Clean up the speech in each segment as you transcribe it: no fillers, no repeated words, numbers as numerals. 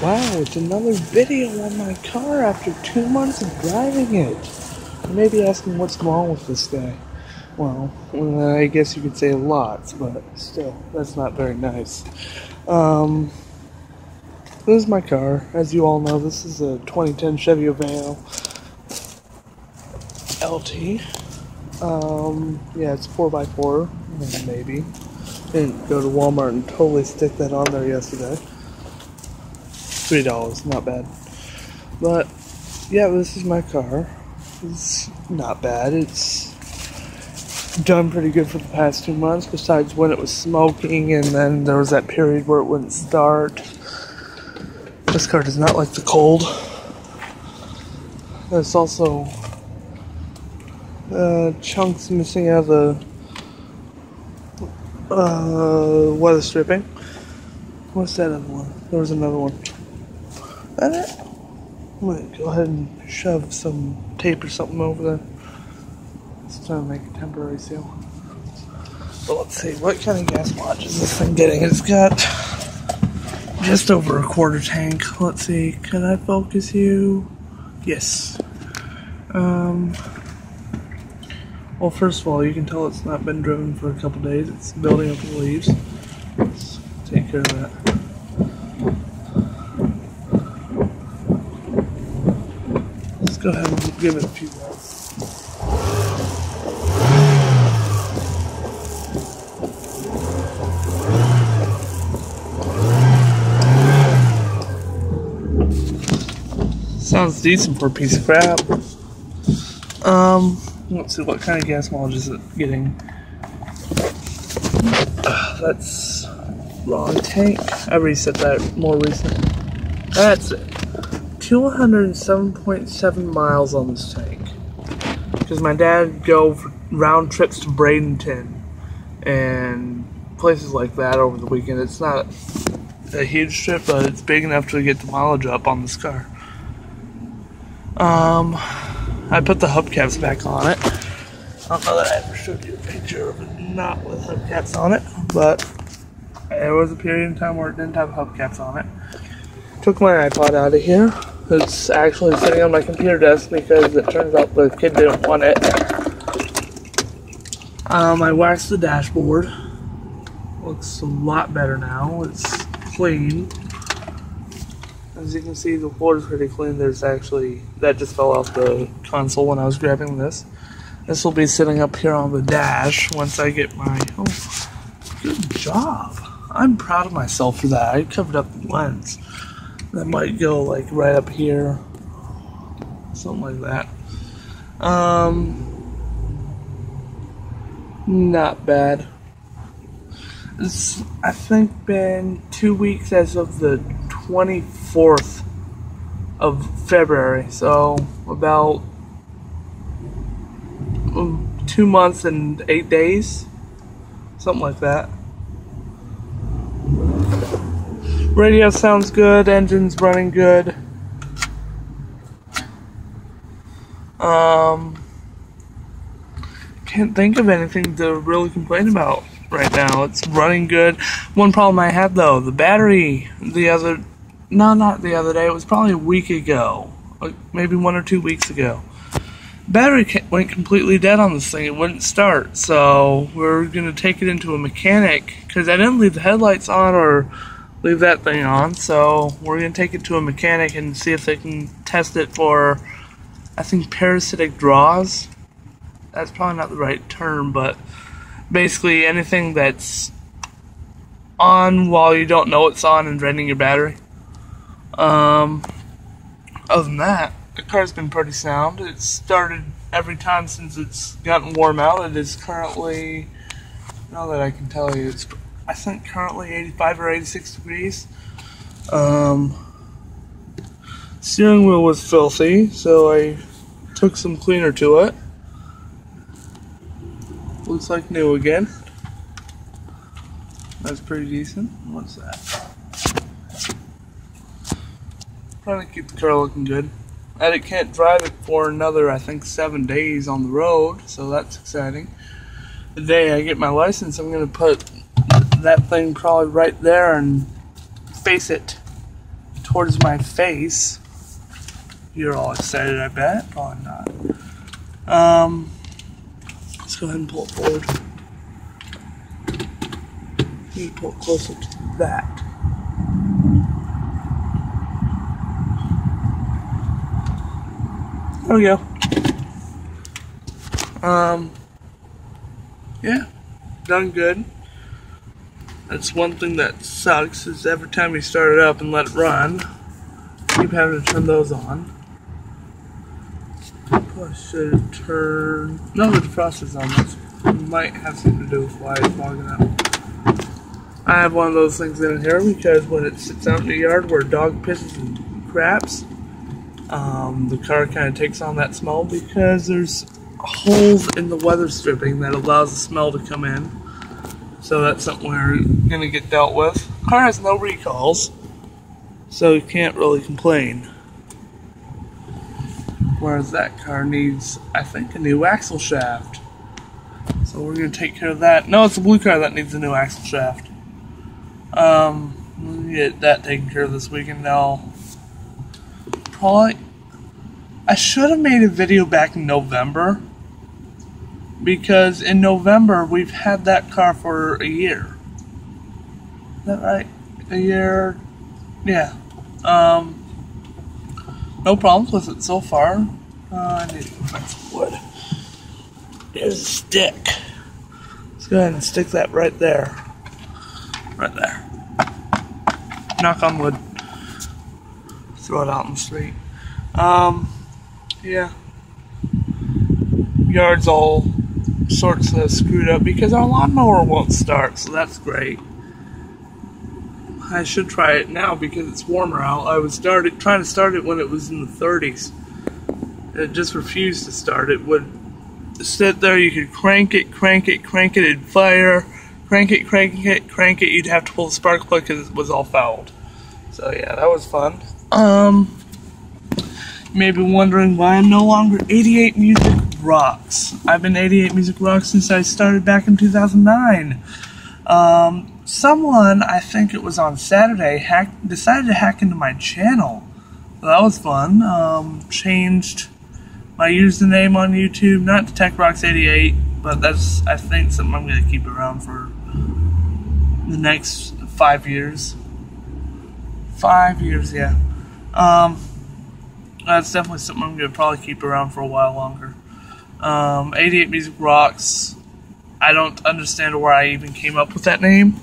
Wow, it's another video on my car after 2 months of driving it. You may be asking what's wrong with this guy. Well, I guess you could say lots, but still, that's not very nice. This is my car. As you all know, this is a 2010 Chevy Aveo LT. Yeah, it's 4x4, maybe. Didn't go to Walmart and totally stick that on there yesterday. $3, not bad. But, yeah, this is my car. It's not bad. It's done pretty good for the past 2 months, besides when it was smoking, and then there was that period where it wouldn't start. This car does not like the cold. There's also chunks missing out of the weather stripping. What's that other one? There was another one. That it? I'm gonna go ahead and shove some tape or something over there. Let's try to make a temporary seal. But let's see, what kind of gas mileage is this thing getting? It's got just over a quarter tank. Let's see, can I focus you? Yes. Well, first of all, you can tell it's not been driven for a couple days. It's building up the leaves. Let's take care of that. Let's go ahead and give it a few minutes. Sounds decent for a piece of crap. Let's see, what kind of gas mileage is it getting? That's wrong tank. I reset that more recent. That's it. 207.7 miles on this tank. Because my dad would go for round trips to Bradenton and places like that over the weekend. It's not a huge trip, but it's big enough to get the mileage up on this car. I put the hubcaps back on it. I don't know that I ever showed you a picture of it not with hubcaps on it, but there was a period in time where it didn't have hubcaps on it. Took my iPod out of here. It's actually sitting on my computer desk because it turns out the kid didn't want it. I waxed the dashboard. Looks a lot better now. It's clean. As you can see, the floor is pretty clean. There's actually, that just fell off the console when I was grabbing this. This will be sitting up here on the dash once I get my, oh, good job. I'm proud of myself for that. I covered up the lens. That might go like right up here. Something like that. Not bad. It's, I think, been 2 weeks as of the 24th of February, so about 2 months and 8 days, something like that. Radio sounds good, engine's running good. Can't think of anything to really complain about right now. It's running good. One problem I had though, the battery not the other day, it was probably a week ago, like maybe 1 or 2 weeks ago. Battery went completely dead on this thing. It wouldn't start, so we're gonna take it into a mechanic because I didn't leave the headlights on or leave that thing on, so we're gonna take it to a mechanic and see if they can test it for, I think, parasitic draws. That's probably not the right term, but basically anything that's on while you don't know it's on and draining your battery. Other than that, the car's been pretty sound. It's started every time since it's gotten warm out. It is currently, now that I can tell you, it's I think currently 85 or 86 degrees. Steering wheel was filthy, so I took some cleaner to it. Looks like new again. That's pretty decent. What's that? Trying to keep the car looking good. And it can't drive it for another, I think, 7 days on the road, so that's exciting. The day I get my license, I'm going to put that thing probably right there and face it towards my face. You're all excited, I bet. Probably not. Let's go ahead and pull it forward. You pull it closer to that. There we go. Yeah, done good. That's one thing that sucks, is every time you start it up and let it run, you keep having to turn those on. Probably should turn... No, the defroster is on. That might have something to do with why it's logging out. I have one of those things in here because when it sits out in the yard where a dog pisses and craps, the car kind of takes on that smell because there's holes in the weather stripping that allows the smell to come in. So that's something we're going to get dealt with. The car has no recalls, so you can't really complain. Whereas that car needs, I think, a new axle shaft. So we're going to take care of that. No, it's the blue car that needs a new axle shaft. We'll get that taken care of this weekend. Now, probably, I should have made a video back in November, because in November we've had that car for a year. Is that right? A year? Yeah. No problems with it so far. I need to find some wood. There's a stick. Let's go ahead and stick that right there. Right there. Knock on wood. Throw it out in the street. Yeah. Yard's all sorts of screwed up because our lawnmower won't start, so that's great. I should try it now because it's warmer out. I was trying to start it when it was in the 30s. It just refused to start. It would sit there, you could crank it, it'd fire, crank it, you'd have to pull the spark plug because it was all fouled. So yeah, that was fun. You may be wondering why I'm no longer 88 Music Rocks. I've been 88 Music Rocks since I started back in 2009. Someone, I think it was on Saturday, decided to hack into my channel. So that was fun. Changed my username on YouTube, not to TechRocks88, but that's, I think, something I'm going to keep around for the next 5 years. 5 years, yeah. That's definitely something I'm going to probably keep around for a while longer. 88 Music Rocks. I don't understand where I even came up with that name,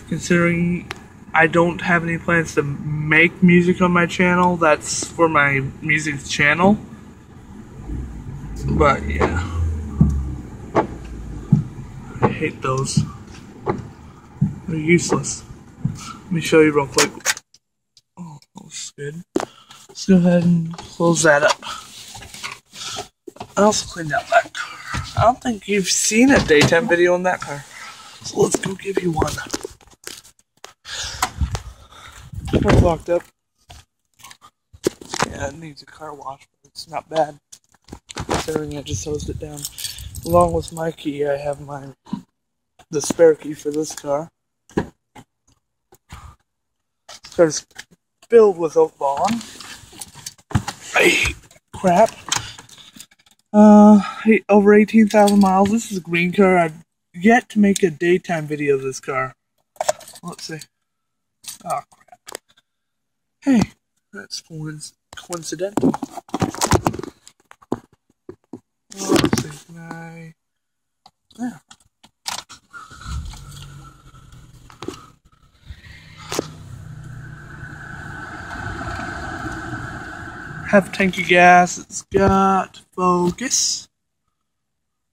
considering I don't have any plans to make music on my channel. That's for my music channel. But yeah, I hate those. They're useless. Let me show you real quick. Oh, that looks good. Let's go ahead and close that up. I also cleaned out that car. I don't think you've seen a daytime video on that car. So let's go give you one. It's locked up. Yeah, it needs a car wash, but it's not bad. Considering I just hosed it down. Along with my key, I have the spare key for this car. This car's filled with oak ballon. I hate crap. Over 18,000 miles. This is a green car. I've yet to make a daytime video of this car. Let's see. Oh, crap. Hey, that's coincidental. Let's see. Can I... Yeah. Have a tank of gas. It's got focus.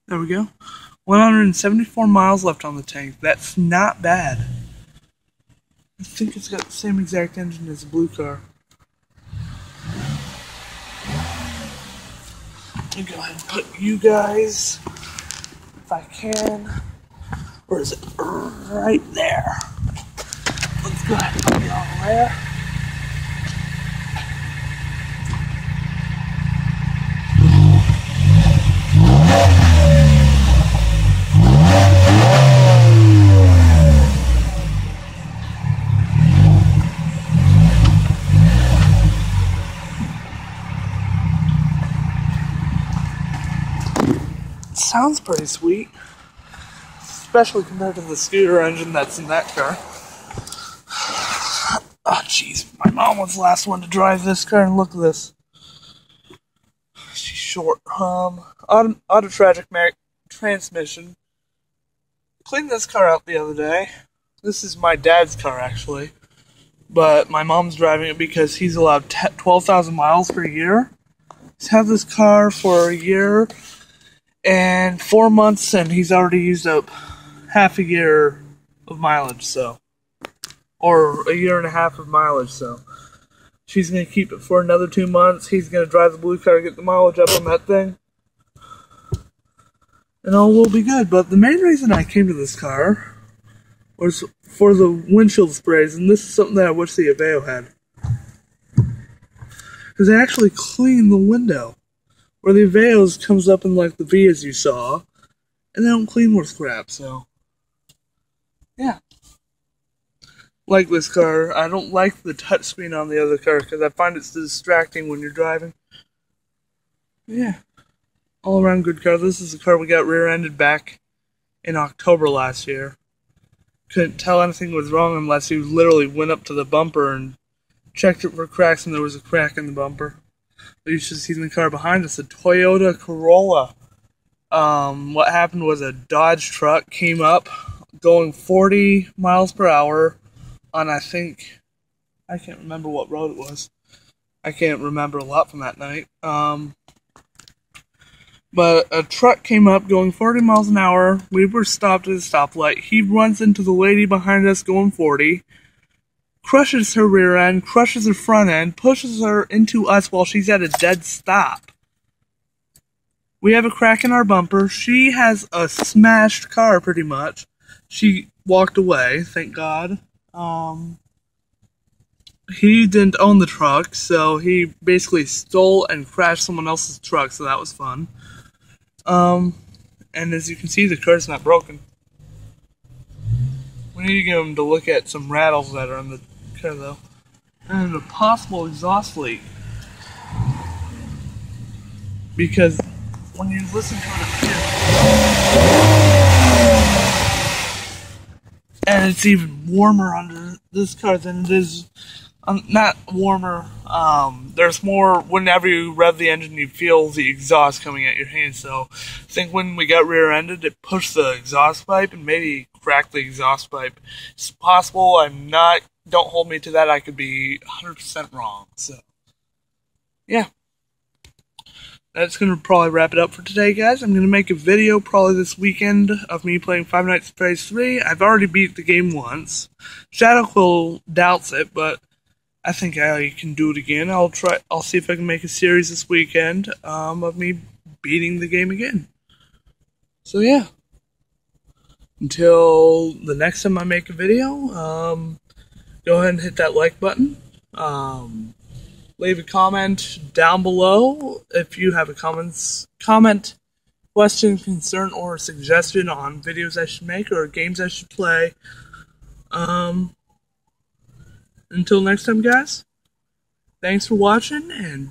There we go. 174 miles left on the tank. That's not bad. I think it's got the same exact engine as a blue car. Let me go ahead and put you guys, if I can. Where is it? Right there. Let's go ahead and put you all there. sounds pretty sweet. Especially compared to the scooter engine that's in that car. Oh, jeez. My mom was the last one to drive this car, and look at this. She's short. Auto-tragic transmission. Cleaned this car out the other day. This is my dad's car, actually. But my mom's driving it because he's allowed 12,000 miles per year. He's had this car for a year and 4 months, and he's already used up half a year of mileage, so. Or a year and a half of mileage, so. She's going to keep it for another 2 months. He's going to drive the blue car, get the mileage up on that thing. And all will be good. But the main reason I came to this car was for the windshield sprays, and this is something that I wish the Aveo had. Because they actually clean the window. Where the Aveos comes up in like the V as you saw, and they don't clean worth crap, so. Yeah. Like this car. I don't like the touchscreen on the other car because I find it's distracting when you're driving. Yeah. All around good car. This is the car we got rear-ended back in October last year. Couldn't tell anything was wrong unless you literally went up to the bumper and checked it for cracks, and there was a crack in the bumper. But you should see the car behind us, a Toyota Corolla. What happened was a Dodge truck came up going 40 miles per hour on, I can't remember what road it was. I can't remember a lot from that night. But a truck came up going 40 miles an hour. We were stopped at a stoplight. He runs into the lady behind us going 40. Crushes her rear end, crushes her front end, pushes her into us while she's at a dead stop. We have a crack in our bumper. She has a smashed car, pretty much. She walked away, thank God. He didn't own the truck, so he basically stole and crashed someone else's truck, so that was fun. And as you can see, the car's not broken. We need to get him to look at some rattles that are on the car, though. And a possible exhaust leak. Because when you listen to it here, and it's even warmer under this car than it is, not warmer, there's more, whenever you rev the engine, you feel the exhaust coming at your hand, so I think when we got rear-ended, it pushed the exhaust pipe and maybe cracked the exhaust pipe. It's possible, don't hold me to that, I could be 100% wrong, so, yeah. That's going to probably wrap it up for today, guys. I'm going to make a video probably this weekend of me playing Five Nights at Freddy's 3. I've already beat the game once. Shadowquill doubts it, but I think I can do it again. I'll see if I can make a series this weekend of me beating the game again. So, yeah. Until the next time I make a video, go ahead and hit that like button. Leave a comment down below if you have a comment, question, concern, or suggestion on videos I should make or games I should play. Until next time, guys, thanks for watching, and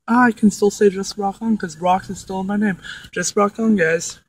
I can still say just rock on because Rox is still in my name. Just rock on, guys.